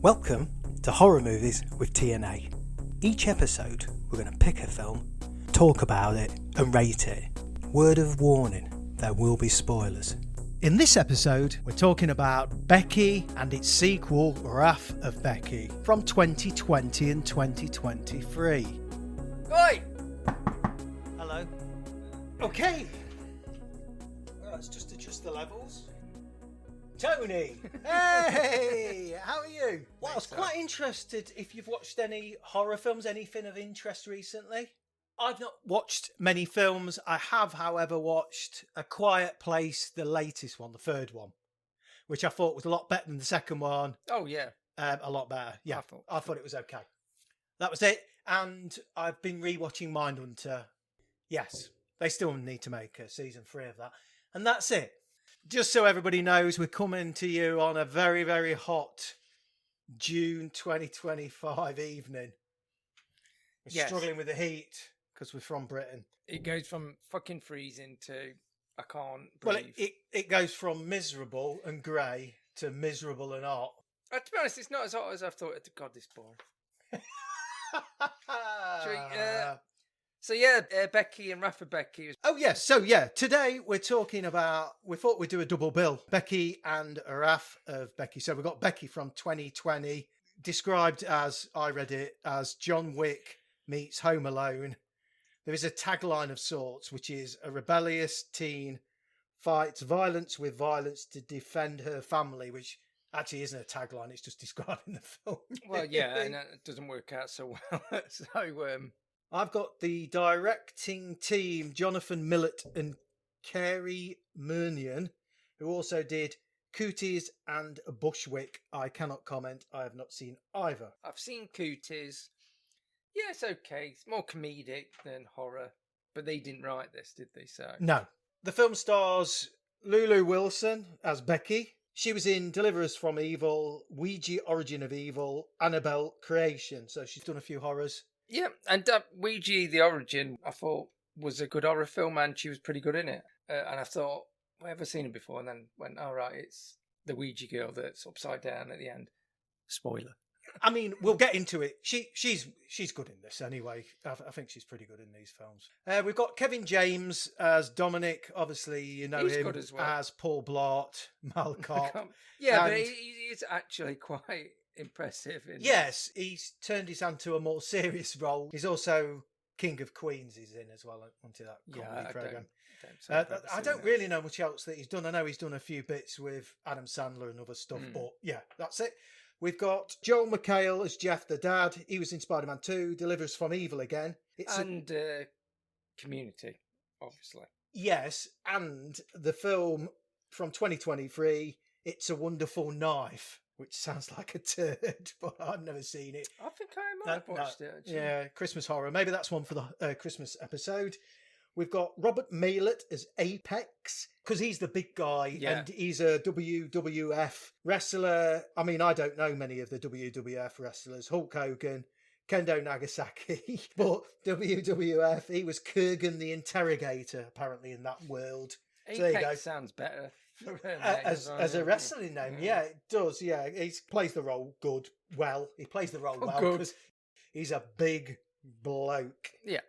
Welcome to Horror Movies with TNA. Each episode, we're going to pick a film, talk about it, and rate it. Word of warning, there will be spoilers. In this episode, we're talking about Becky and its sequel, Wrath of Becky, from 2020 and 2023. Oi! Hello. Okay. Well, let's just adjust the levels. Tony! Hey! How are you? Well, I was quite interested if you've watched any horror films, anything of interest recently. I've not watched many films. I have, however, watched A Quiet Place, the latest one, the third one, which I thought was a lot better than the second one. Oh, yeah. A lot better. Yeah, I thought it was okay. That was it. And I've been rewatching Mindhunter. Yes, they still need to make a season 3 of that. And that's it. Just so everybody knows, we're coming to you on a very, very hot June 2025 evening. We're struggling with the heat because we're from Britain. It goes from fucking freezing to I can't Well, breathe. it goes from miserable and grey to miserable and hot. To be honest, it's not as hot as I thought. God, this boring. Becky and Wrath of Becky. Oh, yes. So, today we're talking about, we thought we'd do a double bill. Becky and Wrath of Becky. So we've got Becky from 2020, described as, I read it, as John Wick meets Home Alone. There is a tagline of sorts, which is a rebellious teen fights violence with violence to defend her family, which actually isn't a tagline. It's just describing the film. Well, yeah, and it doesn't work out so well. I've got the directing team, Jonathan Millett and Carey Murnion, who also did Cooties and Bushwick. I cannot comment. I have not seen either. I've seen Cooties. Yeah, it's okay. It's more comedic than horror. But they didn't write this, did they? So no. The film stars Lulu Wilson as Becky. She was in Deliver Us from Evil, Ouija Origin of Evil, Annabelle Creation. So she's done a few horrors. Yeah, and Ouija the Origin, I thought, was a good horror film, and she was pretty good in it. And I thought, I've never seen it before, and then went, all right, it's the Ouija girl that's upside down at the end. Spoiler. I mean, we'll get into it. She's good in this anyway. I think she's pretty good in these films. We've got Kevin James as Dominic. Obviously, you know He's him good as, well. as Paul Blart, Malcolm. Yeah, but he is actually quite impressive. Yes, he's turned his hand to a more serious role. He's also King of Queens he's in as well onto that comedy program. I don't really know much else that he's done. I know he's done a few bits with Adam Sandler and other stuff, but yeah, that's it. We've got Joel McHale as Jeff the dad. He was in Spider-Man 2, Deliver Us from Evil again. Community, obviously. Yes, and the film from 2023, It's a Wonderful Knife, which sounds like a turd, but I've never seen it. I think I might have watched it, actually. Yeah, Christmas horror. Maybe that's one for the Christmas episode. We've got Robert Maylett as Apex, because he's the big guy, and he's a WWF wrestler. I mean, I don't know many of the WWF wrestlers. Hulk Hogan, Kendo Nagasaki, but WWF, he was Kurgan the Interrogator, apparently, in that world. Apex so there you go. Sounds better. As a wrestling name, yeah, it does. Yeah, he plays the role well. He plays the role well because he's a big bloke. Yeah.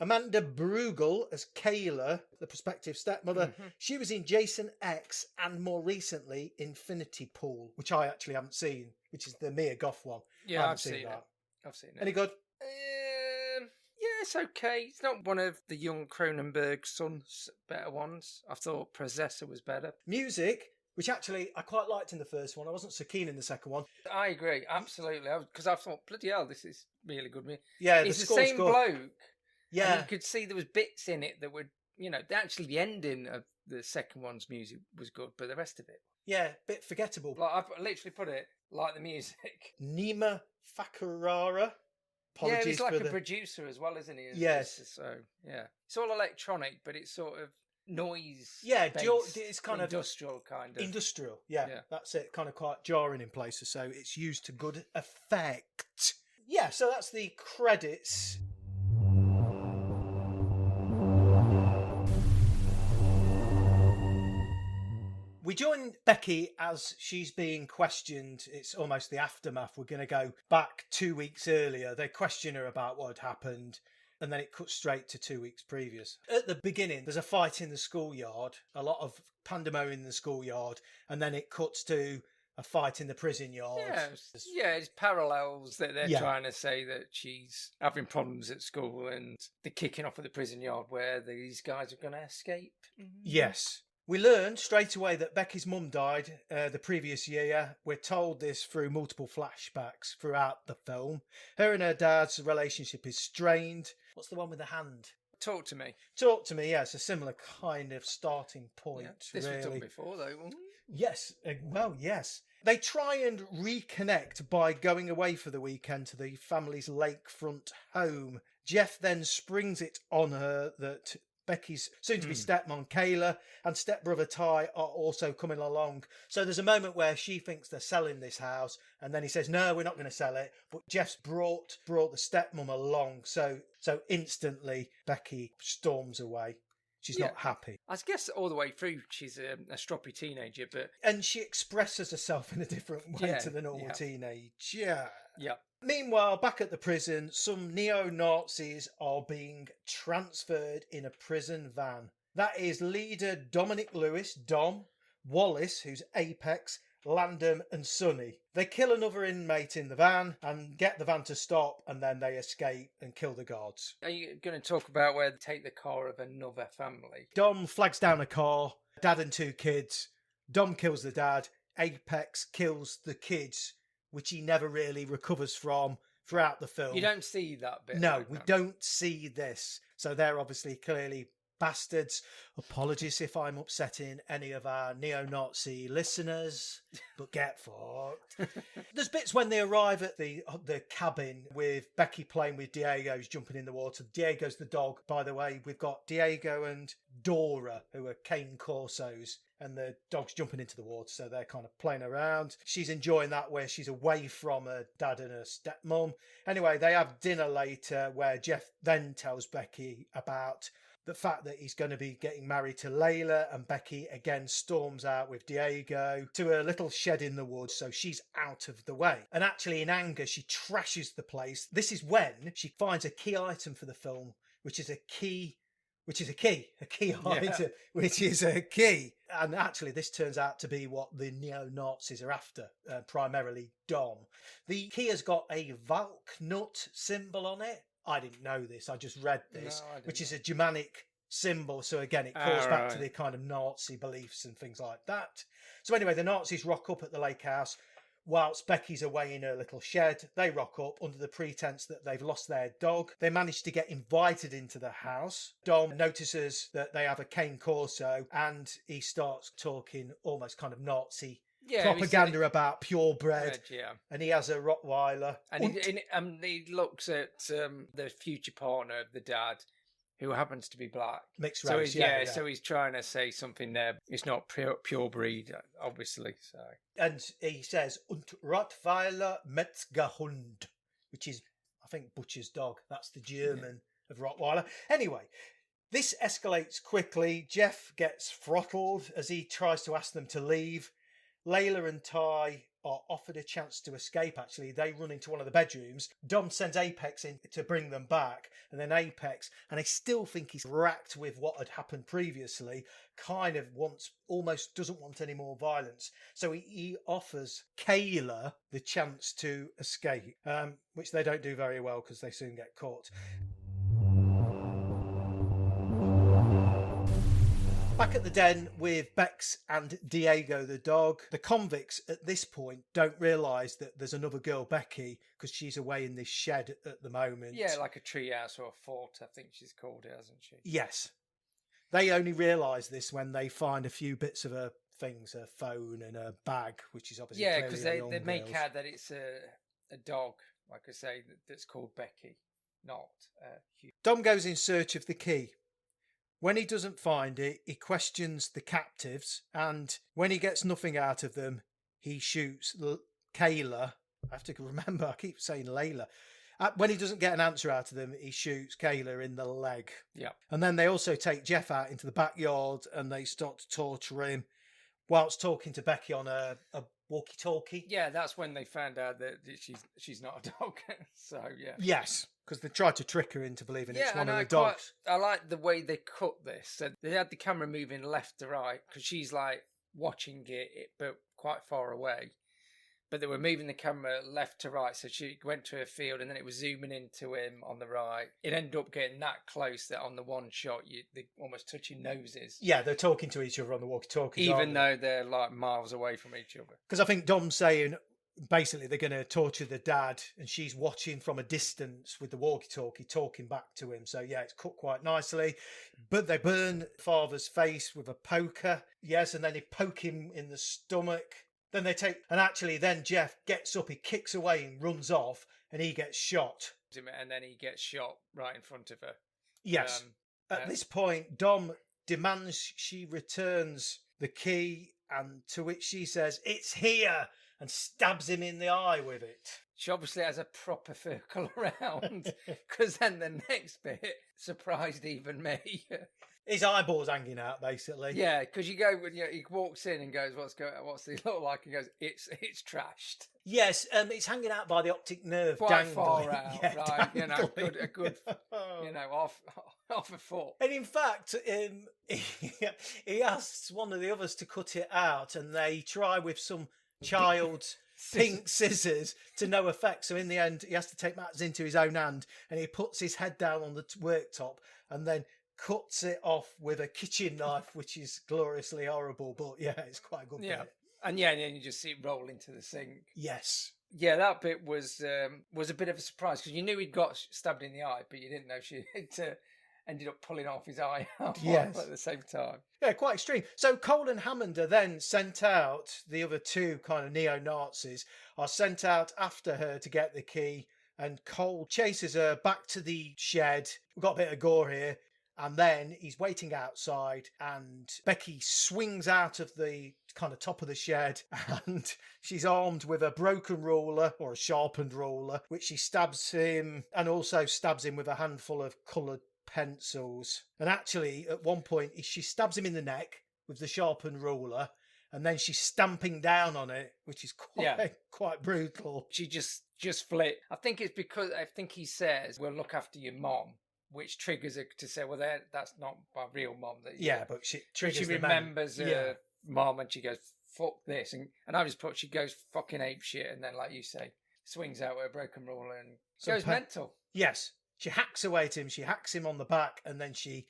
Amanda Brugel as Kayla, the prospective stepmother. Mm-hmm. She was in Jason X and more recently Infinity Pool, which I actually haven't seen, which is the Mia Goth one. Yeah, I've seen that. I've seen it. Any good? Yeah, it's okay. It's not one of the young Cronenberg sons' better ones. I thought Possessor was better. Music, which actually I quite liked in the first one. I wasn't so keen in the second one. I agree, absolutely. Because I thought, bloody hell, this is really good. Yeah, it's the same bloke. Yeah. And you could see there was bits in it that were, actually the ending of the second one's music was good, but the rest of it. Yeah, a bit forgettable. Like I literally put it like the music. Nima Fakarara. Yeah, he's like a producer as well, isn't he? Yes. So, yeah. It's all electronic, but it's sort of noise. Yeah, it's kind of industrial kind of. Industrial, yeah. That's it. Kind of quite jarring in places, so it's used to good effect. Yeah, so that's the credits. We join Becky as she's being questioned. It's almost the aftermath. We're going to go back 2 weeks earlier. They question her about what had happened, and then it cuts straight to 2 weeks previous. At the beginning, there's a fight in the schoolyard, a lot of pandemonium in the schoolyard, and then it cuts to a fight in the prison yard. Yeah, it's parallels that they're trying to say that she's having problems at school and the kicking off of the prison yard where these guys are going to escape. Yes. We learn straight away that Becky's mum died the previous year. We're told this through multiple flashbacks throughout the film. Her and her dad's relationship is strained. What's the one with the hand? Talk to me. Talk to me, yeah. It's a similar kind of starting point. Yeah, this was done before, though. Yes, well, yes. They try and reconnect by going away for the weekend to the family's lakefront home. Jeff then springs it on her that Becky's soon-to-be stepmom Kayla and stepbrother Ty are also coming along. So there's a moment where she thinks they're selling this house, and then he says, no, we're not going to sell it. But Jeff's brought the stepmom along. So instantly Becky storms away. She's not happy. I guess all the way through she's a stroppy teenager, but... And she expresses herself in a different way to the normal teenage. Yeah. Meanwhile, back at the prison, some neo-Nazis are being transferred in a prison van. That is leader Dominic Lewis, Dom, Wallace, who's Apex, Landon and Sonny. They kill another inmate in the van and get the van to stop, and then they escape and kill the guards. Are you going to talk about where they take the car of another family? Dom flags down a car, dad and 2 kids. Dom kills the dad, Apex kills the kids, which he never really recovers from throughout the film. You don't see that bit. No, we don't see this. So they're obviously clearly bastards. Apologies if I'm upsetting any of our neo-Nazi listeners, but get fucked. There's bits when they arrive at the cabin with Becky playing with Diego's jumping in the water. Diego's the dog, by the way. We've got Diego and Dora, who are cane corsos, and the dog's jumping into the water, so they're kind of playing around. She's enjoying that where she's away from her dad and her stepmom. Anyway, they have dinner later where Jeff then tells Becky about the fact that he's going to be getting married to Layla, and Becky again storms out with Diego to a little shed in the woods, so she's out of the way. And actually, in anger, she trashes the place. This is when she finds a key item for the film, which is a key item, which is a key. And actually, this turns out to be what the neo-Nazis are after, primarily Dom. The key has got a Valknut symbol on it. I didn't know this. I just read this, which is a Germanic symbol. So again, it calls back to the kind of Nazi beliefs and things like that. So anyway, the Nazis rock up at the lake house whilst Becky's away in her little shed. They rock up under the pretense that they've lost their dog. They manage to get invited into the house. Dom notices that they have a cane corso, and he starts talking almost kind of Nazi propaganda about purebred, and he has a Rottweiler, and he looks at the future partner of the dad, who happens to be black, mixed race. So he's trying to say something there. It's not pure breed, obviously. So, and he says "Und Rottweiler Metzgerhund," which is, I think, butcher's dog. That's the German of Rottweiler. Anyway. This escalates quickly. Jeff gets throttled as he tries to ask them to leave. Layla and Ty are offered a chance to escape, actually. They run into one of the bedrooms. Dom sends Apex in to bring them back. And then Apex, and I still think he's racked with what had happened previously, kind of almost doesn't want any more violence. So he offers Kayla the chance to escape, which they don't do very well because they soon get caught. Back at the den with Bex and Diego the dog. The convicts at this point don't realise that there's another girl, Becky, because she's away in this shed at the moment. Yeah, like a treehouse or a fort, I think she's called it, hasn't she? Yes. They only realise this when they find a few bits of her things, her phone and her bag, which is obviously yeah, because they make out that it's a dog, like I say, that's called Becky, not Hugh. Dom goes in search of the key. When he doesn't find it, he questions the captives, and when he gets nothing out of them, he shoots Kayla. I have to remember, I keep saying Layla. When he doesn't get an answer out of them, he shoots Kayla in the leg. Yeah. And then they also take Jeff out into the backyard and they start to torture him. whilst talking to Becky on a walkie-talkie. Yeah, that's when they found out that she's not a dog. So yeah. Yes, because they tried to trick her into believing it's one of the dogs. I like the way they cut this. So they had the camera moving left to right because she's like watching it, but quite far away. But they were moving the camera left to right, so she went to her field, and then it was zooming into him on the right. It ended up getting that close that on the one shot, they almost touching noses. Yeah, they're talking to each other on the walkie-talkies, even though they're like miles away from each other. Because I think Dom's saying basically they're going to torture the dad, and she's watching from a distance with the walkie-talkie, talking back to him. So yeah, it's cut quite nicely. But they burn father's face with a poker. Yes, and then they poke him in the stomach. Then they take, and actually then Jeff gets up, he kicks away and runs off, and he gets shot. And then he gets shot right in front of her. Yes. At this point, Dom demands she returns the key, and to which she says, "It's here," and stabs him in the eye with it. She obviously has a proper circle around, because then the next bit surprised even me. His eyeball's hanging out, basically. Yeah, because you go when he walks in and goes, "What's he look like?" And goes, "It's trashed." Yes, it's hanging out by the optic nerve, quite dangling. Far out, yeah, right? Dangling. A good, off a foot. And in fact, he asks one of the others to cut it out, and they try with some child's pink scissors to no effect. So in the end, he has to take matters into his own hand, and he puts his head down on the worktop, and then cuts it off with a kitchen knife, which is gloriously horrible, but yeah, it's quite a good bit. And then you just see it roll into the sink. Yes. Yeah, that bit was a bit of a surprise, because you knew he'd got stabbed in the eye, but you didn't know she ended up pulling off his eye out at the same time. Yeah, quite extreme. So Cole and Hammond are then sent out, the other two kind of neo-Nazis are sent out after her to get the key, and Cole chases her back to the shed. We've got a bit of gore here. And then he's waiting outside, and Becky swings out of the kind of top of the shed, and she's armed with a broken ruler or a sharpened ruler, which she stabs him, and also stabs him with a handful of coloured pencils. And actually, at one point, she stabs him in the neck with the sharpened ruler, and then she's stamping down on it, which is quite brutal. She just flipped. I think it's because he says, "We'll look after your mom," which triggers her to say, "Well, that's not my real mom." But she remembers her mom, and she goes, "Fuck this," and I just put, she goes fucking ape shit, and then, like you say, swings out with a broken ruler and goes mental. Yes, she hacks away at him. She hacks him on the back, and then she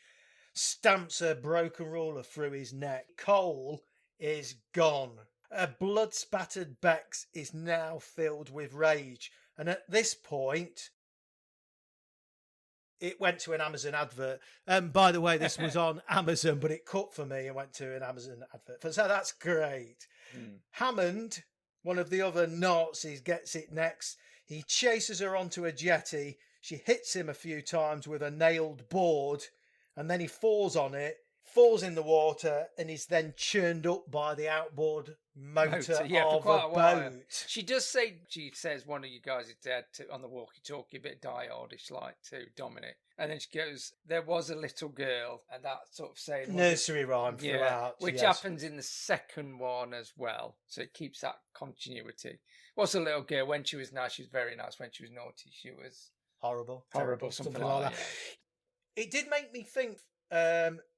stamps her broken ruler through his neck. Cole is gone. A blood-spattered Bex is now filled with rage, and at this point, it went to an Amazon advert. By the way, this was on Amazon, but it cut for me and went to an Amazon advert. So that's great. Hammond, one of the other Nazis, gets it next. He chases her onto a jetty. She hits him a few times with a nailed board, and then he falls on it, falls in the water, and is then churned up by the outboard motor of a boat. She does say, she says one of you guys is dead on the walkie-talkie, a bit die-hardish like to Dominic. And then she goes, "There was a little girl," and that sort of saying nursery rhyme throughout. Which happens in the second one as well. So it keeps that continuity. Was a little girl. When she was nice, she was very nice. When she was naughty, she was horrible, something like that. Yeah. It did make me think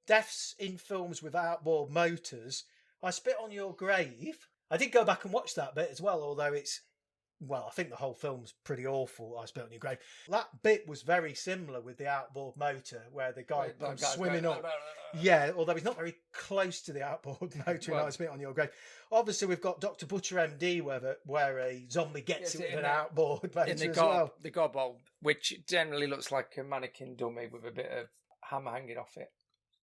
deaths in films with outboard motors. I Spit on Your Grave. I did go back and watch that bit as well, although I think the whole film's pretty awful, I Spit on Your Grave. That bit was very similar with the outboard motor, where the guy comes swimming up. Yeah, although he's not very close to the outboard motor in I Spit on Your Grave. Obviously, we've got Dr. Butcher MD, where a zombie gets it with an outboard motor as well. The gobble, which generally looks like a mannequin dummy with a bit of ham hanging off it.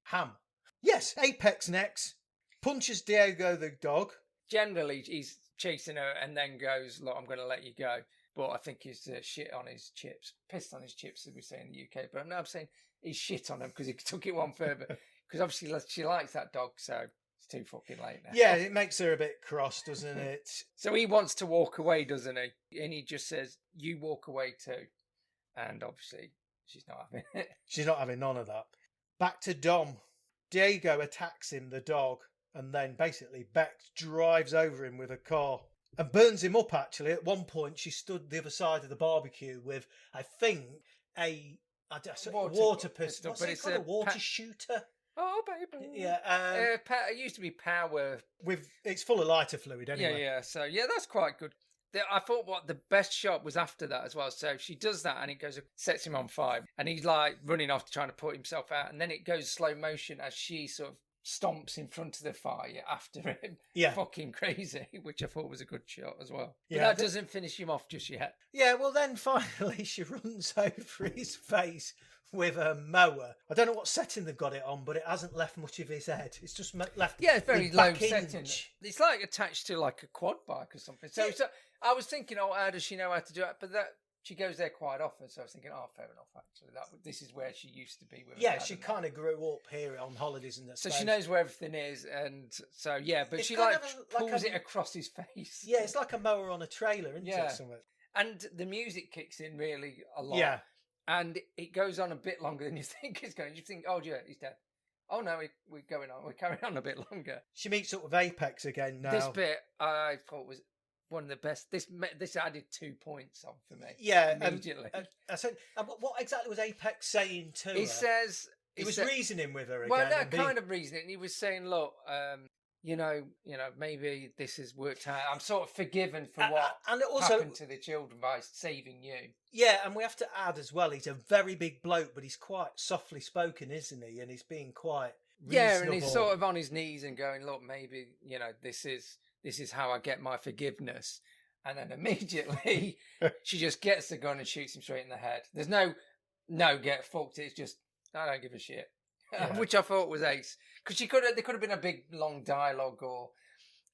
Ham. Yes, Apex next. Punches Diego the dog. Generally, he's chasing her and then goes, "Look, I'm going to let you go." But I think he's shit on his chips. Pissed on his chips, as we say in the UK. But I'm saying he's shit on them because he took it one further. Because obviously she likes that dog, so it's too fucking late now. Yeah, it makes her a bit cross, doesn't it? So he wants to walk away, doesn't he? And he just says, "You walk away too." And obviously, she's not having it. She's not having none of that. Back to Dom. Diego attacks him, the dog, And then basically Beck drives over him with a car and burns him up, actually. At one point, she stood the other side of the barbecue with, I think, a water pistol. What's it called? A water shooter? Oh, baby. Yeah. It used to be power. It's full of lighter fluid anyway. Yeah. So, that's quite good. I thought the best shot was after that as well. So she does that and it sets him on fire. And he's like running off trying to put himself out. And then it goes slow motion as she sort of stomps in front of the fire after him. Yeah. Fucking crazy, which I thought was a good shot as well. But Yeah, that doesn't finish him off just yet. Yeah, well then finally she runs over his face with a mower. I don't know what setting they've got it on, but it hasn't left much of his head. It's just left. Yeah, it's very low setting. Inch. It's like attached to like a quad bike or something. So I was thinking, how does she know how to do it? But she goes there quite often. So I was thinking, fair enough, actually. This is where she used to be with her dad, she kind of grew up here on holidays and that. So she knows where everything is. And so, but it's she pulls it across his face. Yeah, it's like a mower on a trailer, isn't it? Somewhere. And the music kicks in really a lot. Yeah. And it goes on a bit longer than you think it's going. You think, he's dead. Oh no, we're going on. We're carrying on a bit longer. She meets up with Apex again now. This bit I thought was one of the best. This added 2 points on for me. Yeah, immediately. I said, what exactly was Apex saying to her? He says he was reasoning with her again. Well, no, kind of reasoning. He was saying, look, maybe this has worked out. I'm sort of forgiven for what happened to the children by saving you. Yeah, and we have to add as well, he's a very big bloke, but he's quite softly spoken, isn't he? And he's being quite reasonable. Yeah, and he's sort of on his knees and going, look, maybe, this is how I get my forgiveness. And then immediately she just gets the gun and shoots him straight in the head. There's no get fucked. It's just, I don't give a shit. Yeah. Which I thought was ace. Because there could have been a big, long dialogue, or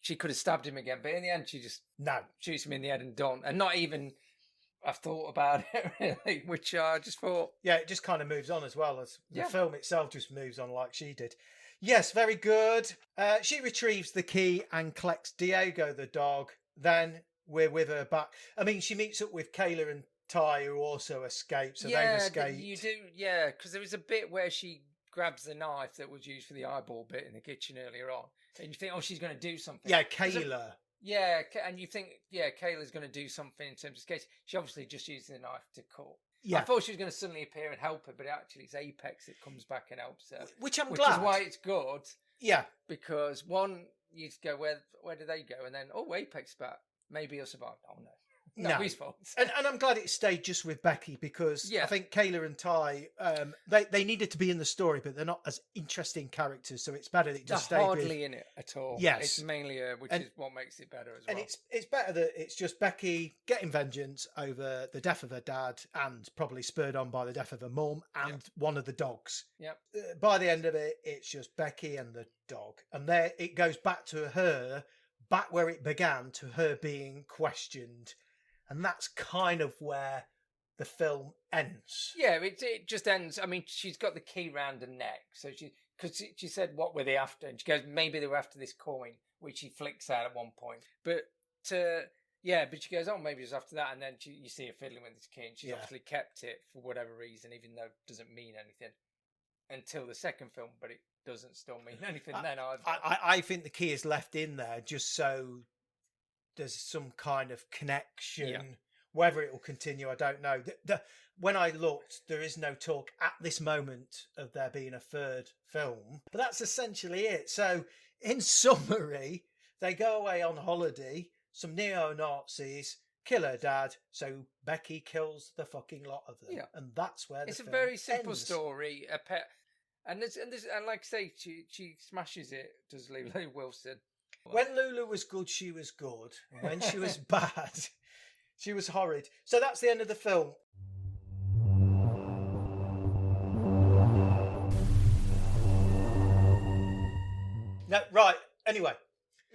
she could have stabbed him again. But in the end, she just shoots him in the head and done. And not even I've thought about it, really, which I just thought. Yeah, it just kind of moves on as well. As the film itself just moves on like she did. Yes, very good. She retrieves the key and collects Diego, the dog. Then we're with her back. I mean, she meets up with Kayla and Ty, who also escape. So they've escaped. You do, because there was a bit where she grabs the knife that was used for the eyeball bit in the kitchen earlier on. And you think, she's going to do something. Yeah, Kayla. Yeah, and you think, Kayla's going to do something in terms of case. She obviously just used the knife to cut. Yeah. I thought she was going to suddenly appear and help her, but actually it's Apex that comes back and helps her. Which I'm glad. Which is why it's good. Yeah. Because one, you go, where do they go? And then, Apex back. Maybe he'll survive. Oh, no. No, his fault. And I'm glad it stayed just with Becky, because I think Kayla and Ty, they needed to be in the story, but they're not as interesting characters, so it's better that it just stayed hardly in it at all. Yes. It's mainly her, which is what makes it better as well. And it's better that it's just Becky getting vengeance over the death of her dad, and probably spurred on by the death of her mum and one of the dogs. Yep. By the end of it, it's just Becky and the dog. And there it goes back to her, back where it began, to her being questioned. And that's kind of where the film ends. Yeah, it just ends. I meshe she's got the key round her neck. So because she said, what were they after? And she goes, maybe they were after this coin, which he flicks out at one point. But she goes, maybe it was after that. And then you see her fiddling with this key, and she's obviously kept it for whatever reason, even though it doesn't mean anything until the second film, but it doesn't still mean anything then either. I think the key is left in there just so there's some kind of connection. Yeah. Whether it will continue, I don't know. When I looked, there is no talk at this moment of there being a third film. But that's essentially it. So, in summary, they go away on holiday. Some neo-Nazis kill her dad. So, Becky kills the fucking lot of them. Yeah. And that's where it's the a film very simple ends. Story. And like I say, she smashes it, does Lulu Wilson. When Lulu was good, she was good. And when she was bad, she was horrid. So that's the end of the film. No, right. Anyway.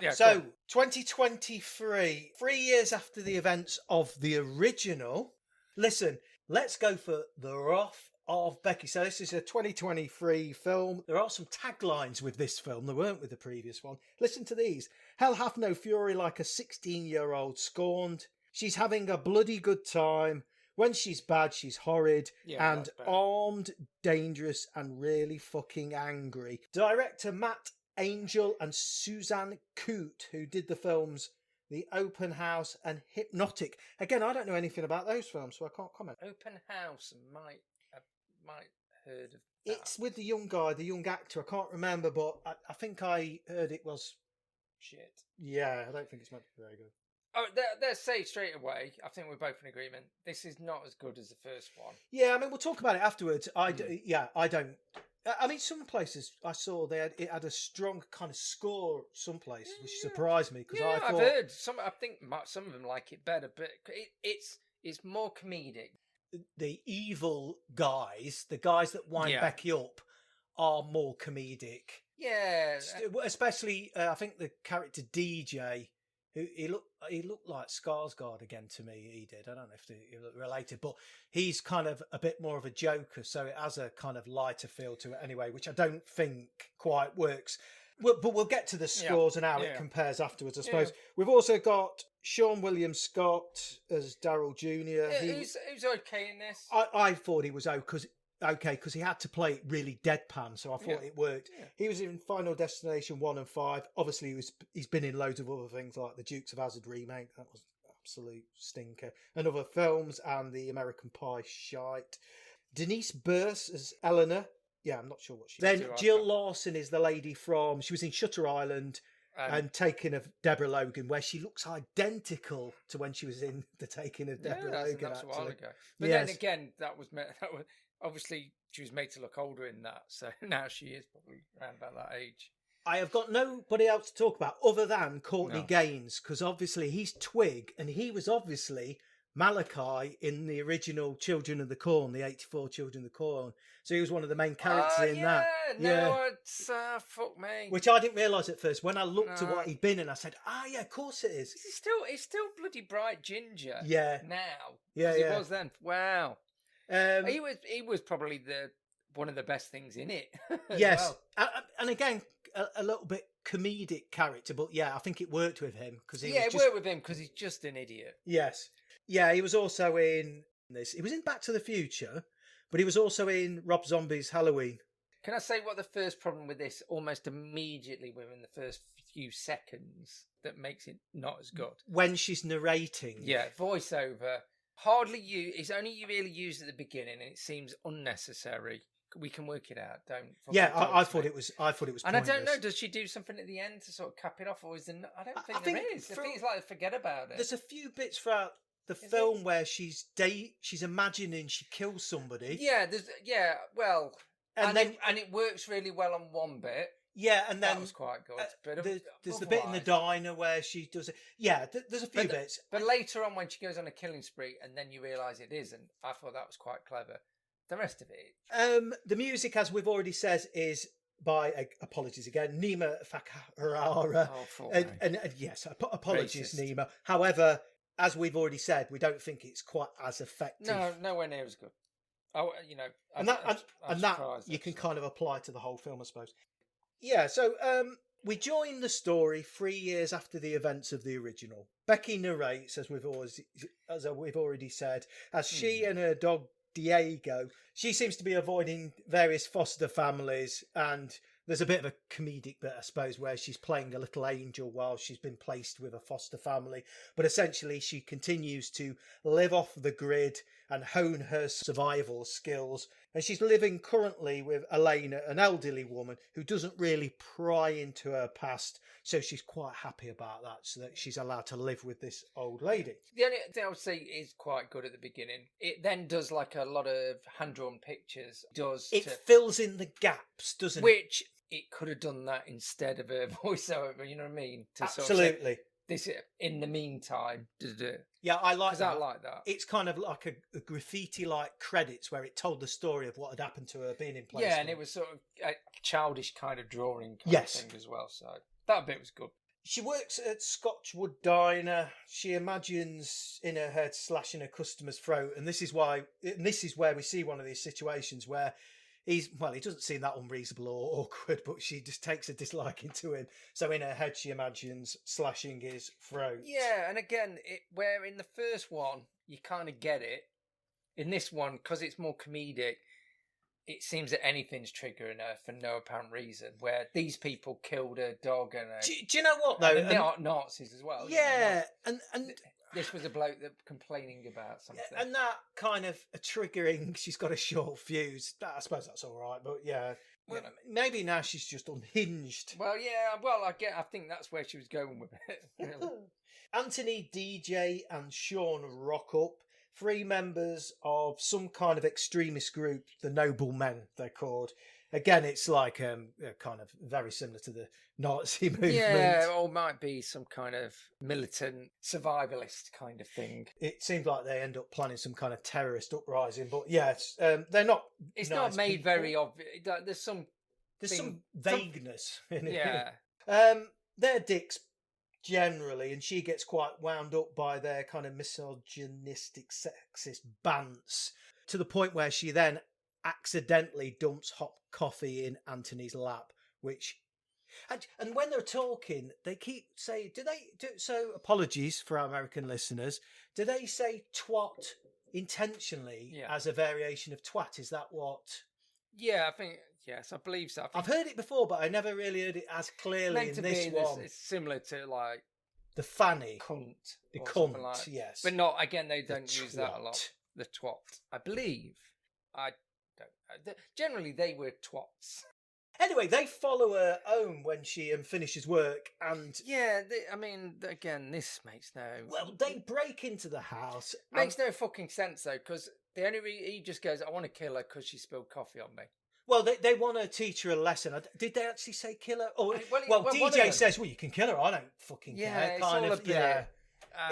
Yeah, so 2023, 3 years after the events of the original. Listen, let's go for the wrath of Becky. So this is a 2023 film. There are some taglines with this film. There weren't with the previous one. Listen to these. Hell hath no fury like a 16-year-old scorned. She's having a bloody good time. When she's bad, she's horrid and armed, dangerous, and really fucking angry. Director Matt Angel and Suzanne Coote, who did the films The Open House and Hypnotic. Again, I don't know anything about those films, so I can't comment. Open House, might heard of that. It's with the young guy, the young actor. I can't remember, but I think I heard it was shit. Yeah, I don't think it's meant to be very good. Oh, let's say straight away, I think we're both in agreement. This is not as good as the first one. Yeah, I mean, we'll talk about it afterwards. I don't. I mean, some places I saw it had a strong kind of score. Some places, which surprised me because I thought I've heard some. I think some of them like it better, but it's more comedic. The evil guys, the guys that wind Becky up, are more comedic. Yeah, especially I think the character DJ. He looked like Skarsgård again to me. He did. I don't know if they look related, but he's kind of a bit more of a joker, so it has a kind of lighter feel to it anyway, which I don't think quite works. But we'll get to the scores and how it compares afterwards, I suppose. We've also got Sean William Scott as Daryl Jr. Who's okay in this? I thought he was because he had to play it really deadpan, so I thought it worked. Yeah. He was in Final Destination 1 and 5. Obviously, he's been in loads of other things like the Dukes of Hazzard remake. That was an absolute stinker. And other films, and the American Pie shite. Denise Burse as Eleanor. Yeah, I'm not sure what she is. Then Jill Lawson is the lady she was in Shutter Island and Taking of Deborah Logan, where she looks identical to when she was in The Taking of Deborah Logan. That's a while ago. But then again, that was obviously, she was made to look older in that, so now she is probably around about that age. I have got nobody else to talk about other than Courtney Gaines, because obviously he's Twig, and he was obviously Malachi in the original Children of the Corn, the 84 Children of the Corn. So he was one of the main characters in that. It's fuck me. Which I didn't realise at first. When I looked at what he'd been in, I said, of course it is. He's still bloody bright ginger. Yeah. Now. Yeah, He was then. Wow. He was probably one of the best things in it. Yes, well. And again, a little bit comedic character, but I think it worked with him because it worked with him because he's just an idiot. Yes, he was also in this. He was in Back to the Future, but he was also in Rob Zombie's Halloween. Can I say what the first problem with this? Almost immediately within the first few seconds, that makes it not as good when she's narrating. Yeah, voiceover. Hardly it's only really used at the beginning, and it seems unnecessary. We can work it out. I thought it was. I thought it was. And pointless. I don't know. Does she do something at the end to sort of cap it off, or is there? I don't think there is. I think it's like forget about it. There's a few bits throughout the film where she's imagining she kills somebody. Yeah. Well, and it works really well on one bit. Yeah, and then that was quite good. There's the bit in the diner where she does it. Yeah, there's a few bits. But later on, when she goes on a killing spree, and then you realise it isn't, I thought that was quite clever. The rest of it, the music, as we've already said, is by apologies again, Nima Fakahara. And yes, apologies, Racist. Nima. However, as we've already said, we don't think it's quite as effective. No, nowhere near as good. Oh, and that you can kind of apply to the whole film, I suppose. Yeah, so we join the story 3 years after the events of the original. Becky narrates, as we've already said, as she and her dog Diego, she seems to be avoiding various foster families, and there's a bit of a comedic bit, I suppose, where she's playing a little angel while she's been placed with a foster family. But essentially, she continues to live off the grid and hone her survival skills. And she's living currently with Elena, an elderly woman who doesn't really pry into her past. So she's quite happy about that, so that she's allowed to live with this old lady. The only thing I would say is quite good at the beginning. It then does like a lot of hand-drawn pictures. It fills in the gaps, doesn't it? Which it could have done that instead of a voiceover, you know what I mean? Absolutely. This in the meantime. Yeah, I like that. I like that. It's kind of like a graffiti-like credits where it told the story of what had happened to her being in place. Yeah, and it was sort of a childish kind of drawing kind of thing as well. So that bit was good. She works at Scotchwood Diner. She imagines in her head slashing a customer's throat, and this is where we see one of these situations where he doesn't seem that unreasonable or awkward, but she just takes a disliking to him. So in her head, she imagines slashing his throat. Yeah, and again, where in the first one, you kind of get it. In this one, because it's more comedic, it seems that anything's triggering her for no apparent reason. Where these people killed a dog and do you know what though? and they're Nazis as well. Yeah, you know, and this was a bloke that complaining about something, and that kind of a triggering. She's got a short fuse. I suppose that's all right, but yeah. Well, maybe now she's just unhinged. Well, yeah. Well, I think that's where she was going with it. Really. Anthony, DJ, and Sean rock up. 3 members of some kind of extremist group, the Noble Men, they're called. Again, it's like kind of very similar to the Nazi movement. Yeah, or might be some kind of militant survivalist kind of thing. It seems like they end up planning some kind of terrorist uprising, but yeah, they're not. It's nice not made people. very obvious. There's some vagueness in it. Yeah. They're dicks generally, and she gets quite wound up by their kind of misogynistic, sexist bants to the point where she then accidentally dumps hot coffee in Anthony's lap, which and when they're talking they keep saying so apologies for our American listeners, do they say twat intentionally as a variation of twat? Is that what? Yeah, I think yes, I believe so. I've heard it before, but I never really heard it as clearly in this one. It's similar to like the fanny, cunt, the cunt, like, yes, but not again. They don't use that a lot. The twat, I believe. I don't know. Generally, they were twats. Anyway, they follow her home when she finishes work, and yeah, I mean, again, this makes no. Well, they break into the house. Makes no fucking sense though, because the only he just goes, "I want to kill her because she spilled coffee on me." Well, they want to teach her a lesson. Did they actually say kill her? Oh, well, DJ says, "Well, you can kill her. I don't fucking care." It's all a bit.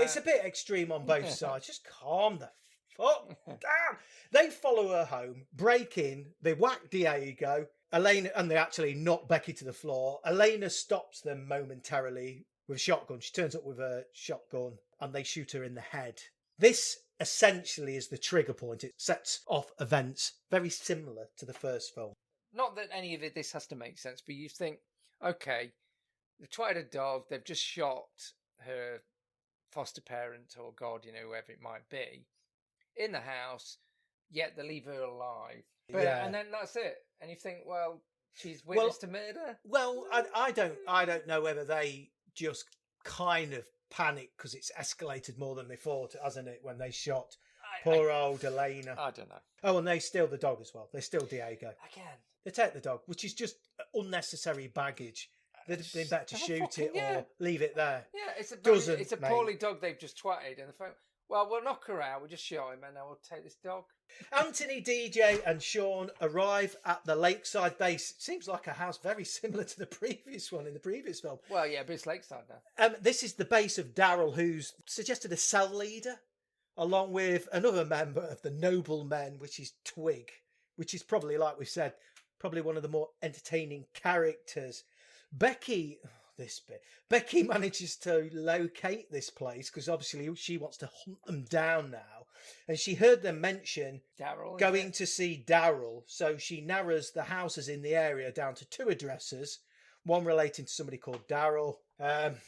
It's a bit extreme on both sides. Just calm the fuck down. They follow her home, break in, they whack Diego, Elena, and they actually knock Becky to the floor. Elena stops them momentarily with a shotgun. She turns up with a shotgun and they shoot her in the head. This essentially is the trigger point. It sets off events very similar to the first film. Not that any of this has to make sense, but you think, okay, they've tried a dog, they've just shot her foster parent or God, whoever it might be, in the house, yet they leave her alive. And then that's it. And you think, well, she's witness to murder? Well, I don't know whether they just kind of panic because it's escalated more than they thought, hasn't it, when they shot poor old Elena. I don't know. Oh, and they steal the dog as well. They steal Diego. Again. They take the dog, which is just unnecessary baggage. They'd been better to shoot it or leave it there. Yeah, it's a poorly dog they've just twatted. And the phone. Well, we'll knock her out. We'll just show him, and then we'll take this dog. Anthony, DJ, and Sean arrive at the lakeside base. It seems like a house very similar to the previous one in the previous film. Well, yeah, but it's lakeside now. This is the base of Daryl, who's suggested a cell leader, along with another member of the Noble Men, which is Twig, which is probably, like we've said, probably one of the more entertaining characters. Becky manages to locate this place because obviously she wants to hunt them down now, and she heard them mention Daryl going to see Daryl, so she narrows the houses in the area down to 2 addresses, one relating to somebody called Daryl,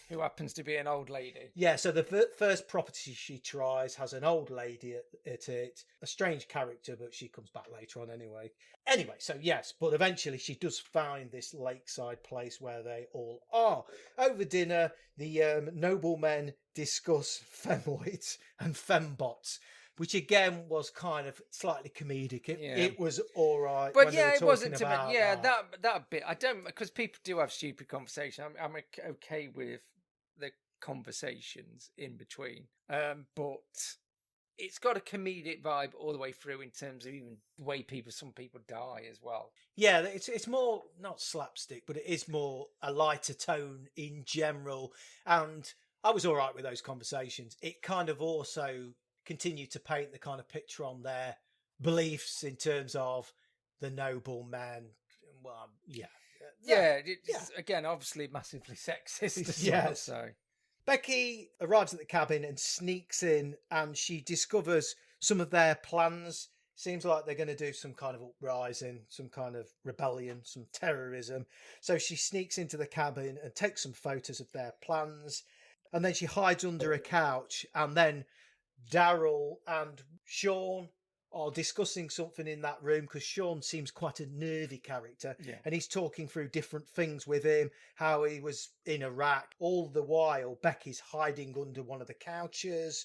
who happens to be an old lady. Yeah, so the first property she tries has an old lady at it, a strange character, but she comes back later on anyway. Anyway, so yes, but eventually she does find this lakeside place where they all are. Over dinner, the noblemen discuss femoids and fembots, which again was kind of slightly comedic. It was all right. But yeah, it wasn't to me. Yeah, that bit. I don't, because people do have stupid conversation. I'm okay with the conversations in between. But it's got a comedic vibe all the way through in terms of even the way some people die as well. Yeah, it's more, not slapstick, but it is more a lighter tone in general. And I was all right with those conversations. It kind of also continue to paint the kind of picture on their beliefs in terms of the noble man. Well, again, obviously massively sexist as well, so. Becky arrives at the cabin and sneaks in, and she discovers some of their plans. Seems like they're going to do some kind of uprising, some kind of rebellion, some terrorism. So she sneaks into the cabin and takes some photos of their plans, and then she hides under a couch, and then Daryl and Sean are discussing something in that room because Sean seems quite a nervy character, and he's talking through different things with him, how he was in Iraq. All the while, Becky's hiding under one of the couches,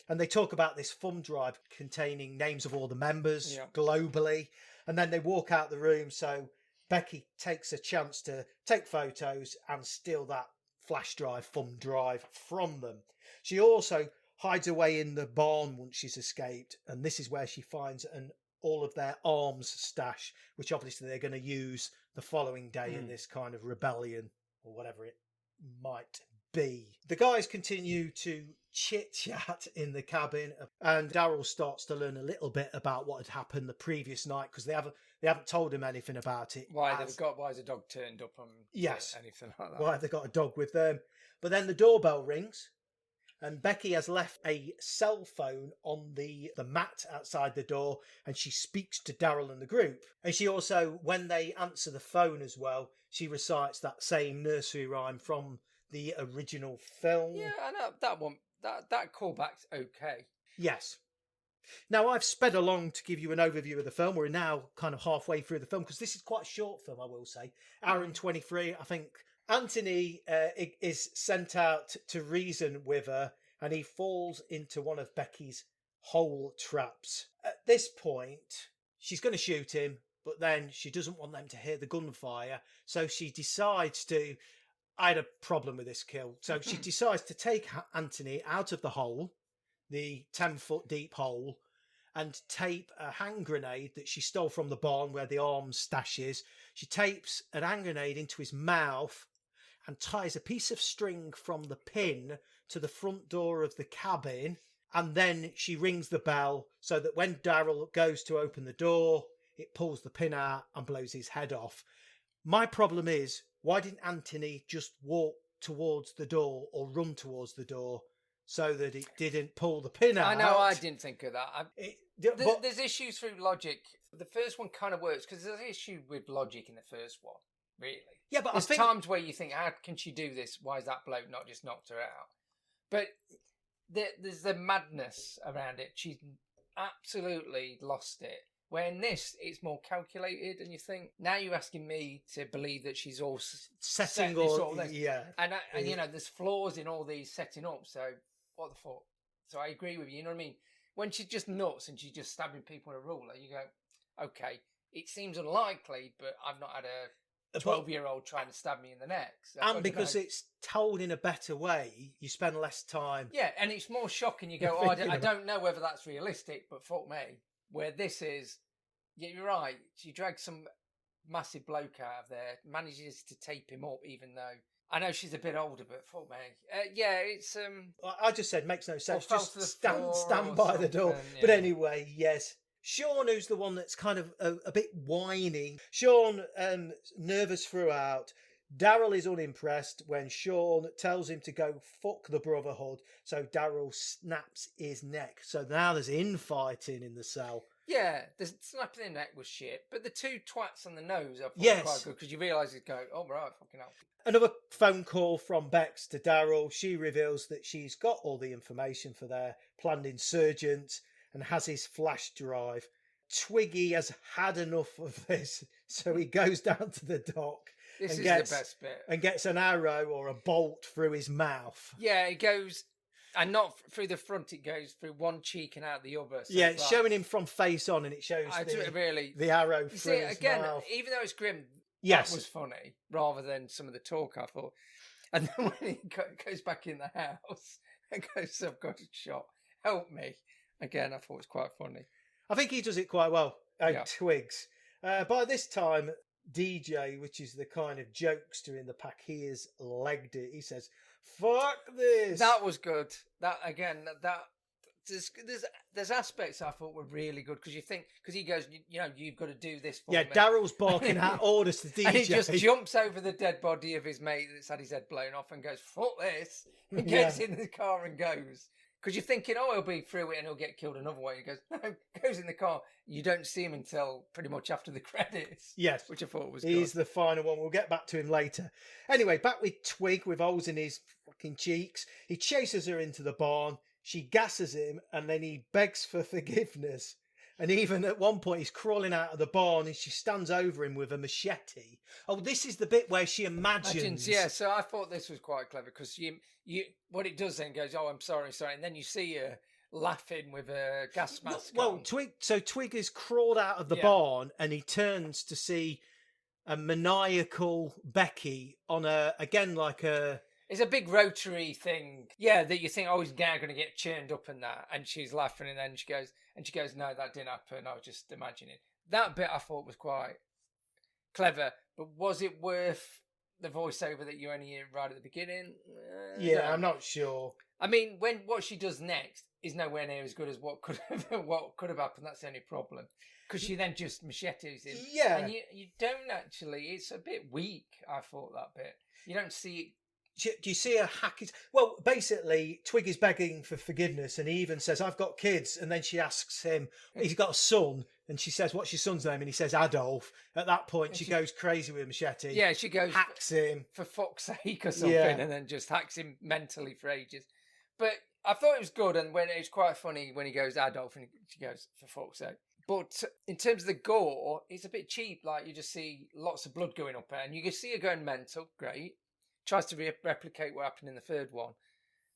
and they talk about this thumb drive containing names of all the members globally, and then they walk out the room, so Becky takes a chance to take photos and steal that flash drive, thumb drive from them. She also hides away in the barn once she's escaped, and this is where she finds all of their arms stash, which obviously they're going to use the following day in this kind of rebellion, or whatever it might be. The guys continue to chit-chat in the cabin, and Daryl starts to learn a little bit about what had happened the previous night, because they haven't told him anything about it. Why has a dog turned up on anything like that? Why have they got a dog with them? But then the doorbell rings, and Becky has left a cell phone on the mat outside the door, and she speaks to Daryl and the group. And she also, when they answer the phone as well, she recites that same nursery rhyme from the original film. Yeah, I know that one. That callback's okay. Yes. Now, I've sped along to give you an overview of the film. We're now kind of halfway through the film, because this is quite a short film, I will say. Hour and 23, I think. Anthony is sent out to reason with her, and he falls into one of Becky's hole traps. At this point, she's going to shoot him, but then she doesn't want them to hear the gunfire, so she decides to... I had a problem with this kill. So she decides to take Anthony out of the hole, the 10-foot deep hole, and tape a hand grenade that she stole from the barn where the arms stash is. She tapes an hand grenade into his mouth and ties a piece of string from the pin to the front door of the cabin. And then she rings the bell so that when Daryl goes to open the door, it pulls the pin out and blows his head off. My problem is, why didn't Anthony just walk towards the door or run towards the door so that it didn't pull the pin out? I know, I didn't think of that. There's issues through logic. The first one kind of works because there's an issue with logic in the first one, really. Yeah, but there's times where you think, how can she do this? Why is that bloke not just knocked her out? But there's the madness around it. She's absolutely lost it. Where in this, it's more calculated, and you think, now you're asking me to believe that she's all setting all this. Yeah. And you know, there's flaws in all these setting up, so what the fuck? So I agree with you, you know what I mean? When she's just nuts and she's just stabbing people with a ruler, you go, okay, it seems unlikely, but I've not had a 12-year-old trying to stab me in the neck. So, and because it's told in a better way, you spend less time. Yeah, and it's more shocking. You go, I don't know whether that's realistic, but fuck me. Where this is, yeah, you're right. She drags some massive bloke out of there, manages to tape him up, even though I know she's a bit older, but fuck me. Yeah, it's... I just said makes no sense. Just stand by something, the door. yeah. But anyway, yes. Sean, who's the one that's kind of a bit whiny. Sean, nervous throughout. Daryl is unimpressed when Sean tells him to go fuck the Brotherhood. So Daryl snaps his neck. So now there's infighting in the cell. Yeah, the snapping the neck was shit. But the two twats on the nose I thought were quite good, because you realise it's going, oh, right, fucking hell. Another phone call from Bex to Daryl. She reveals that she's got all the information for their planned insurgents and has his flash drive. Twiggy has had enough of this, so he goes down to the dock. This is the best bit. And gets an arrow or a bolt through his mouth. Yeah, it goes, and not through the front, it goes through one cheek and out the other. So yeah, it's showing him from face on, and it shows the arrow through his mouth. Even though it's grim, yes, that was funny, rather than some of the talk, I thought. And then when he goes back in the house and goes, I've got a shot, help me. Again, I thought it was quite funny. I think he does it quite well, Twigs. By this time, DJ, which is the kind of jokester in the pack, he has legged it. He says, fuck this. That was good. There's aspects I thought were really good, because he goes, you've got to do this for me. Yeah, Daryl's barking out orders to DJ. And he just jumps over the dead body of his mate that's had his head blown off and goes, fuck this. He gets in the car and goes. Because you're thinking, he'll be through it and he'll get killed another way. He goes, no, goes in the car. You don't see him until pretty much after the credits. Yes. Which I thought was good. He's the final one. We'll get back to him later. Anyway, back with Twig with holes in his fucking cheeks. He chases her into the barn. She gasses him and then he begs for forgiveness. And even at one point, he's crawling out of the barn and she stands over him with a machete. Oh, this is the bit where she imagines. Yeah, so I thought this was quite clever because you what it does then goes, oh, I'm sorry, and then you see her laughing with a gas mask on. Twig has crawled out of the barn and he turns to see a maniacal Becky on It's a big rotary thing, that you think, oh, he's now going to get churned up and that, and she's laughing, and then she goes, no, that didn't happen. I was just imagining. That bit I thought was quite clever, but was it worth the voiceover that you only hear right at the beginning? I'm not sure. I mean, what she does next is nowhere near as good as what could have happened. That's the only problem, because she then just machetes him. Yeah, and you don't actually. It's a bit weak. I thought that bit. You don't see it. Do you see her hack his... Well, basically, Twig is begging for forgiveness, and he even says, I've got kids. And then she asks him, he's got a son, and she says, what's your son's name? And he says, Adolf. At that point, she goes crazy with a machete. Yeah, she goes... Hacks him. For fuck's sake or something, and then just hacks him mentally for ages. But I thought it was good, and when it was quite funny when he goes, Adolf, and she goes, for fuck's sake. But in terms of the gore, it's a bit cheap. Like, you just see lots of blood going up there, and you can see her going mental. Great. Tries to replicate what happened in the third one.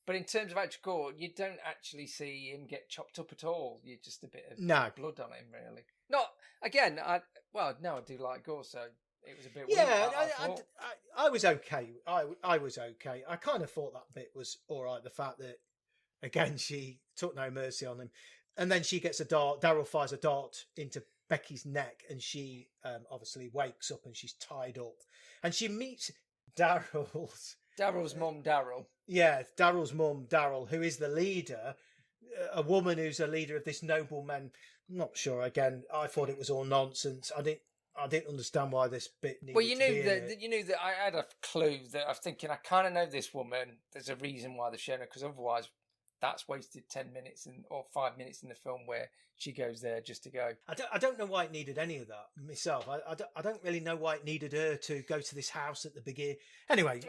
But in terms of actual gore, you don't actually see him get chopped up at all. You're just a bit of blood on him, really. Not, again, I do like gore, so it was a bit weird. I was okay. I was okay. I kind of thought that bit was all right. The fact that, again, she took no mercy on him. And then she gets a dart. Daryl fires a dart into Becky's neck, and she obviously wakes up and she's tied up. And she meets Daryl's mum, Daryl. Yeah, Daryl's mum, Daryl, who is the leader, a woman who's a leader of this nobleman. I'm not sure. Again, I thought it was all nonsense. I didn't understand why this bit needed you knew that I had a clue that I'm thinking, I kind of know this woman. There's a reason why they're showing her, because otherwise that's wasted 10 minutes or 5 minutes in the film where she goes there just to go. I don't know why it needed any of that myself. I don't really know why it needed her to go to this house at the beginning. Anyway,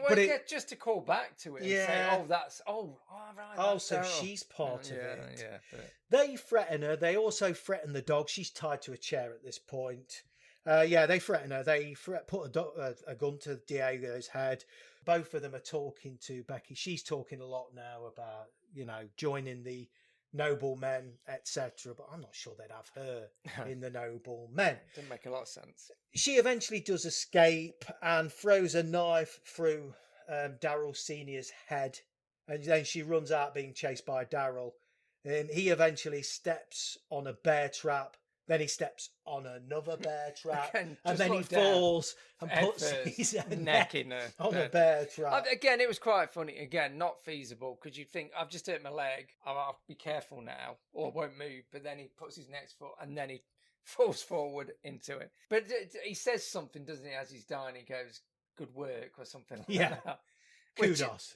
just to call back to it. Yeah. And say, right. So she's part of it. Yeah. But... They threaten her. They also threaten the dog. She's tied to a chair at this point. They threaten her. They put a gun to Diego's head. Both of them are talking to Becky. She's talking a lot now about, joining the noblemen, etc. But I'm not sure they'd have her in the noblemen. Doesn't make a lot of sense. She eventually does escape and throws a knife through Daryl Sr.'s head. And then she runs out being chased by Daryl. And he eventually steps on a bear trap. Then he steps on another bear trap, and then he falls and puts his neck on a bear trap. Again, it was quite funny. Again, not feasible, because you'd think, I've just hurt my leg, I'll be careful now, or won't move. But then he puts his next foot, and then he falls forward into it. But he says something, doesn't he, as he's dying? He goes, good work, or something like that. Kudos.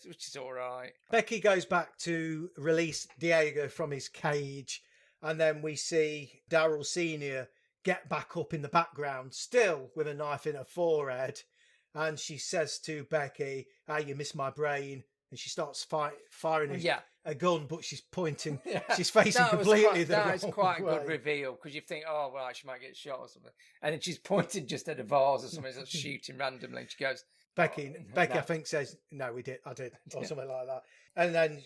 Which is all right. Becky goes back to release Diego from his cage. And then we see Daryl Sr. get back up in the background, still with a knife in her forehead. And she says to Becky, you missed my brain. And she starts firing a gun, but she's pointing, she's facing completely the wrong way. That is quite a good reveal, because you think, she might get shot or something. And then she's pointing just at a vase or something, that's shooting randomly. And she goes... Becky, I think, says, no, I did, or something like that. And then,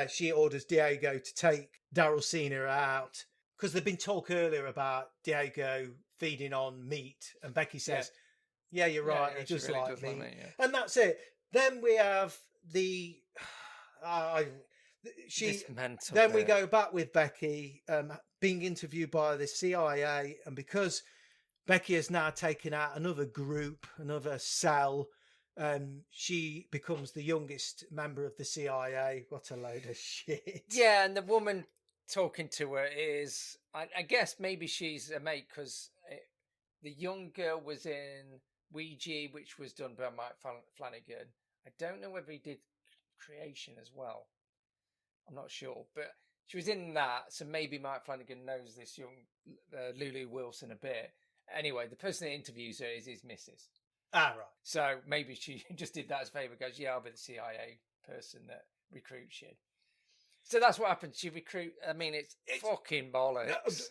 she orders Diego to take Daryl Sr. out, because there'd been talk earlier about Diego feeding on meat. And Becky says, you're right, he does really like meat. And that's it. Then we have we go back with Becky being interviewed by the CIA. And because Becky has now taken out another group, another cell, she becomes the youngest member of the CIA. What a load of shit. Yeah, and the woman talking to her is, I guess maybe she's a mate, because the young girl was in Ouija, which was done by Mike Flanagan. I don't know whether he did Creation as well. I'm not sure, but she was in that, so maybe Mike Flanagan knows this young Lulu Wilson a bit. Anyway, the person that interviews her is his missus. Right. So maybe she just did that as a favour, goes, I'll be the CIA person that recruits you. So that's what happened. She recruit. I mean, it's fucking bollocks.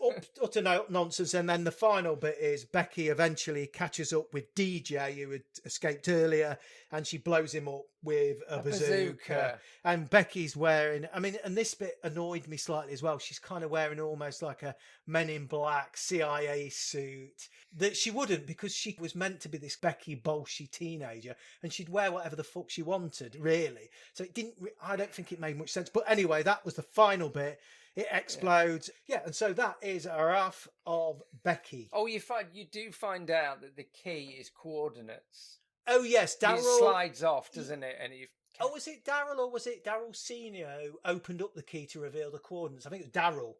Utter nonsense. And then the final bit is Becky eventually catches up with DJ, who had escaped earlier, and she blows him up with a bazooka. And Becky's wearing, I mean, and this bit annoyed me slightly as well. She's kind of wearing almost like a Men in Black CIA suit that she wouldn't, because she was meant to be this Becky Bolshy teenager, and she'd wear whatever the fuck she wanted, really. So it didn't, I don't think it made much sense. But anyway, that was the final bit. It explodes. Yeah, and so that is Wrath of Becky. Oh, you do find out that the key is coordinates. Oh, yes, Daryl... It slides off, doesn't it? And Oh, was it Daryl or was it Daryl Senior who opened up the key to reveal the coordinates? I think it was Daryl,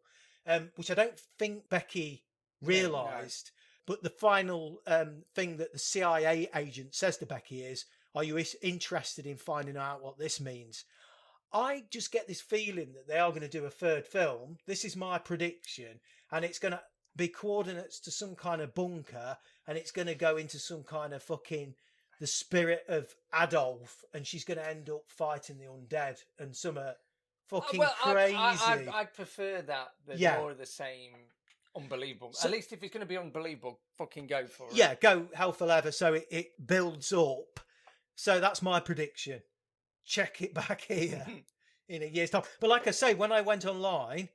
which I don't think Becky realised. No. But the final thing that the CIA agent says to Becky is, are you interested in finding out what this means? I just get this feeling that they are going to do a third film. This is my prediction. And it's going to be coordinates to some kind of bunker. And it's going to go into some kind of fucking... the spirit of Adolf, and she's going to end up fighting the undead and some fucking crazy. I'd prefer that than more of the same unbelievable. So, at least if it's going to be unbelievable, fucking go for it. Yeah, go hell for leather so it builds up. So that's my prediction. Check it back here in a year's time. But like I say, when I went online,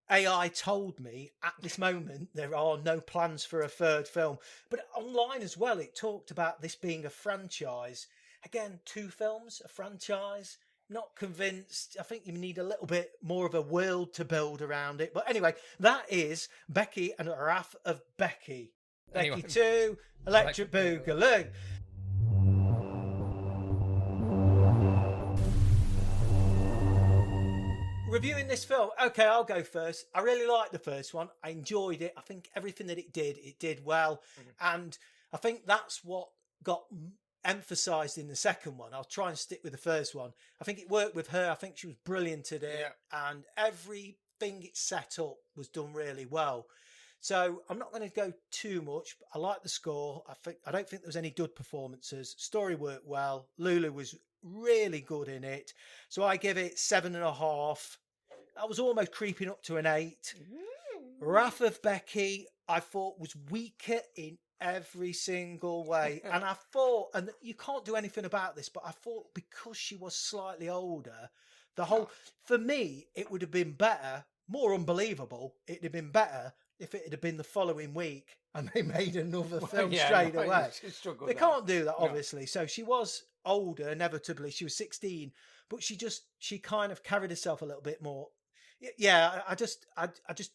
AI told me at this moment there are no plans for a third film. But online as well, it talked about this being a franchise. Again, 2 films, a franchise. Not convinced. I think you need a little bit more of a world to build around it. But anyway, that is Becky and Wrath of Becky. Becky 2, Electric Boogaloo. Reviewing this film, okay, I'll go first. I really liked the first one. I enjoyed it. I think everything that it did well. Mm-hmm. And I think that's what got emphasised in the second one. I'll try and stick with the first one. I think it worked with her. I think she was brilliant at it. Yeah. And everything it set up was done really well. So I'm not going to go too much. But I like the score. I don't think there was any good performances. Story worked well. Lulu was really good in it. So I give it 7.5. I was almost creeping up to an 8. Wrath of Becky, I thought was weaker in every single way. And I thought, and you can't do anything about this, but I thought because she was slightly older, for me, it would have been better, more unbelievable. It'd have been better if it had been the following week and they made another film straight away. They can't do that, obviously. No. So she was older, inevitably. She was 16, but she kind of carried herself a little bit more. Yeah, I just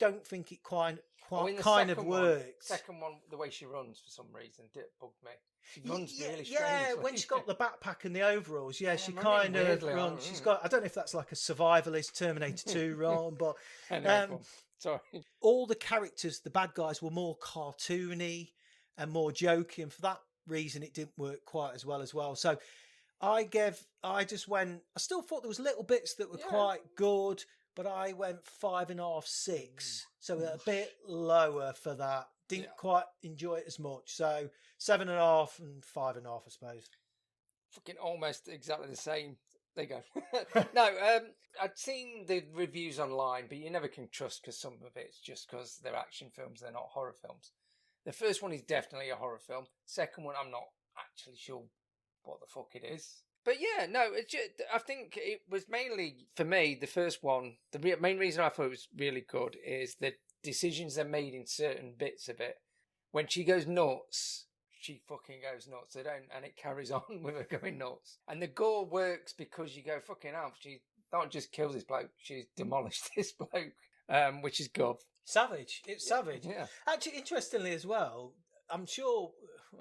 don't think it quite kind of works. Second one, the way she runs for some reason bugged me. She runs really strangely. Yeah, when she got the backpack and the overalls, she kind of runs. She's got, I don't know if that's like a survivalist Terminator 2 run, but sorry. All the characters, the bad guys, were more cartoony and more jokey, and for that reason, it didn't work quite as well. So I still thought there was little bits that were quite good, but I went 5.5, 6. So a bit lower for that. Didn't quite enjoy it as much. So 7.5 and 5.5, I suppose. Fucking almost exactly the same. There you go. No, I'd seen the reviews online, but you never can trust because some of it's just because they're action films, they're not horror films. The first one is definitely a horror film. Second one, I'm not actually sure what the fuck it is. But yeah, no, I think it was mainly, for me, the first one, the main reason I thought it was really good is the decisions they made in certain bits of it. When she goes nuts, she fucking goes nuts. And it carries on with her going nuts. And the gore works because you go, fucking hell, she not just kills this bloke, she's demolished this bloke, which is good. Savage. It's savage. Yeah. Actually, interestingly as well, I'm sure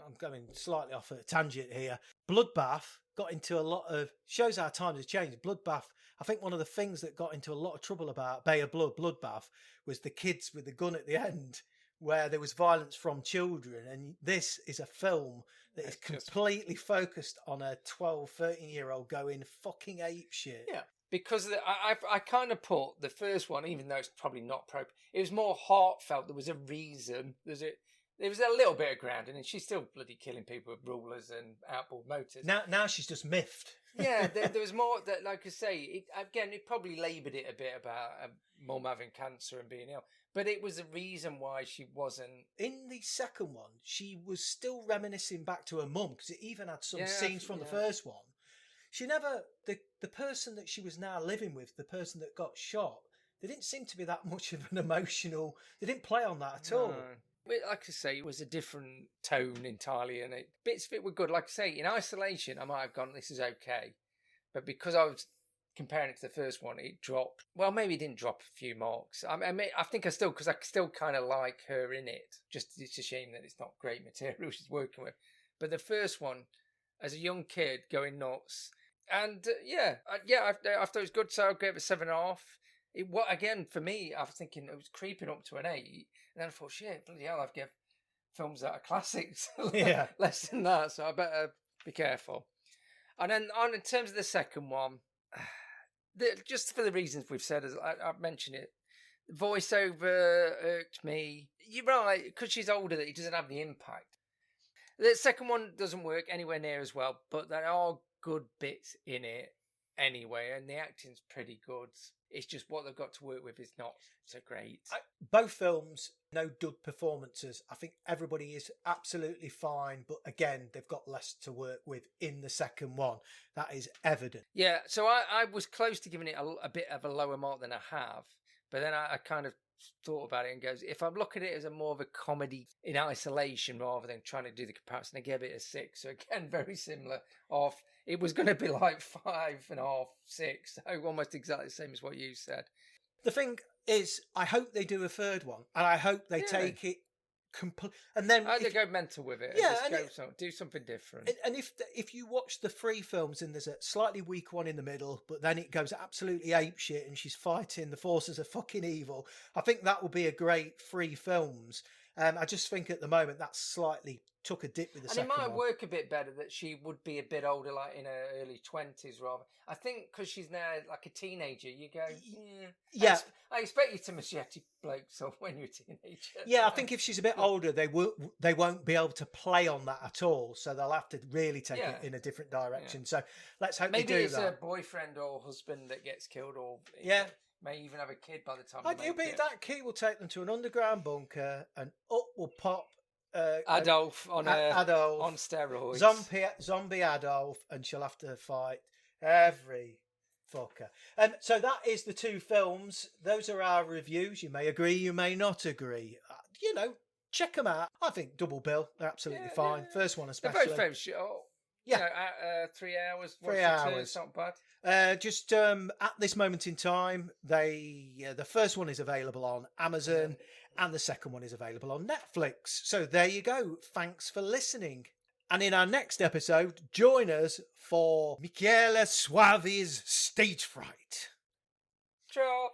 I'm going slightly off a tangent here. Bloodbath got into a lot of, shows how times have changed. Bloodbath, I think one of the things that got into a lot of trouble about Bay of Blood, Bloodbath, was the kids with the gun at the end, where there was violence from children. And this is a film that is completely focused on a 12, 13-year-old going fucking apeshit. Yeah. Because I kind of put the first one, even though it's probably not appropriate, it was more heartfelt. There was a reason. There was a little bit of grounding, and she's still bloody killing people with rulers and outboard motors. Now she's just miffed. Yeah, there was more that, like I say, it probably laboured it a bit about mum having cancer and being ill, but it was a reason why she wasn't. In the second one, she was still reminiscing back to her mum, because it even had some scenes from the first one. She never, the person that she was now living with, the person that got shot, they didn't seem to be that much of an emotional, they didn't play on that at all. Like I say, it was a different tone entirely, and bits of it were good. Like I say, in isolation, I might have gone, this is okay. But because I was comparing it to the first one, it dropped. Well, maybe it didn't drop a few marks. I think because I still kind of like her in it. Just it's a shame that it's not great material she's working with. But the first one, as a young kid, going nuts. And I thought it was good, so I gave it 7.5. Again, for me, I was thinking it was creeping up to an 8. And then I thought, shit, bloody hell, I've given films that are classics less than that, so I better be careful. And then in terms of the second one, just for the reasons we've said, as I've mentioned it, voiceover irked me. You're right, because she's older, that it doesn't have the impact. The second one doesn't work anywhere near as well, but there are good bits in it anyway, and the acting's pretty good. It's just what they've got to work with is not so great. Both films, no dud performances. I think everybody is absolutely fine, but again, they've got less to work with in the second one. That is evident. Yeah, so I was close to giving it a bit of a lower mark than I have, but then I kind of thought about it and goes, if I'm looking at it as a more of a comedy in isolation rather than trying to do the comparison, I gave it a 6. So again, very similar. It was going to be like 5.5, 6, so almost exactly the same as what you said. The thing is, I hope they do a third one, and I hope they take it and then they go mental with it. Do something different. And if you watch the 3 films and there's a slightly weak one in the middle, but then it goes absolutely apeshit and she's fighting the forces of fucking evil, I think that will be a great 3 films. I just think at the moment that slightly took a dip with the second one. And it might work a bit better that she would be a bit older, like in her early 20s rather. I think because she's now like a teenager, you go, yeah. I expect you to machete blokes when you're a teenager. Yeah, I think if she's a bit older, they won't be able to play on that at all. So they'll have to really take it in a different direction. Yeah. So let's hope maybe they do it's that. a boyfriend or husband that gets killed, or may even have a kid by the time. That key will take them to an underground bunker, and up will pop Adolf on steroids. Zombie Adolf, and she'll have to fight every fucker. So that is the 2 films. Those are our reviews. You may agree, you may not agree. Check them out. I think double bill. They're absolutely fine. Yeah. First one especially. They're both very short. Yeah, 3 hours. 3 hours. It's not bad. Just at this moment in time, the first one is available on Amazon, and the second one is available on Netflix. So there you go. Thanks for listening. And in our next episode, join us for Michele Suave's Stage Fright. Sure.